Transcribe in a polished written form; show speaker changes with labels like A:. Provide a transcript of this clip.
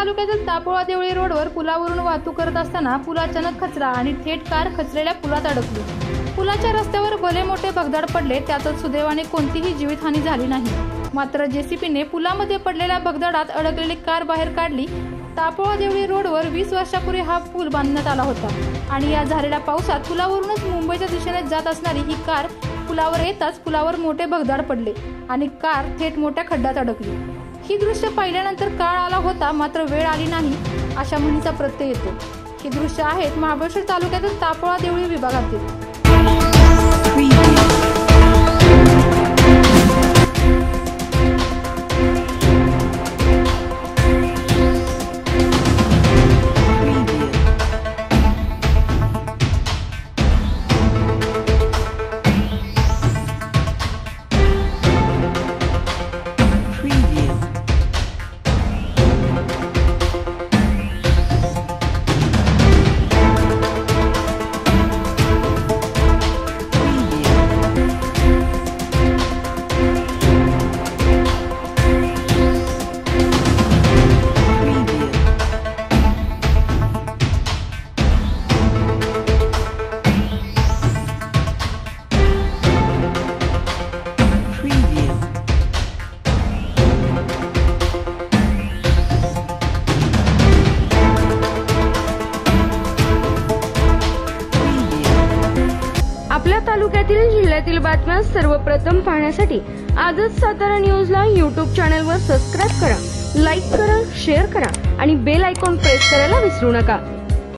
A: तालुक्यातील तापोळा देवळी रोडवर पुलावरून वाहतूक करत असताना पूल अचानक खचला आणि थेट कार खचलेल्या पुलात अडकली। पुलाच्या रस्त्यावर भले मोठे भगदाड पडले, त्यातच सुदैवाने कोणतीही जीवितहानी झाली नाही। मात्र जेसीबीने पुलामध्ये पडलेल्या भगदाडात अडकलेली कार बाहेर काढली। तापोळा देवळी रोडवर 20 वर्षापूर्वी हा पूल बांधण्यात आला होता आणि या झालेल्या पावसात पुलावरूनच मुंबईच्या दिशेने जात असणारी ही कार पुलावर येताच पुलावर मोठे भगदाड पडले आणि कार थेट मोठ्या खड्ड्यात अडकली। ही दृश्य पाहिल्यानंतर काळ आला होता, मात्र वेळ आली नाही अशा म्हणीचा प्रत्यय येतो। ही दृश्य आहेत महाबळेश्वर तालुक्यातील तापोळा देवळी विभागातील।
B: आपल्या तालुक्यातील जिल्ह्यातील बातम्या सर्वप्रथम पाहण्यासाठी आजच सातारा न्यूजला YouTube चॅनलवर सबस्क्राइब करा, लाईक करा, शेअर करा आणि बेल आयकॉन प्रेस करायला विसरू नका।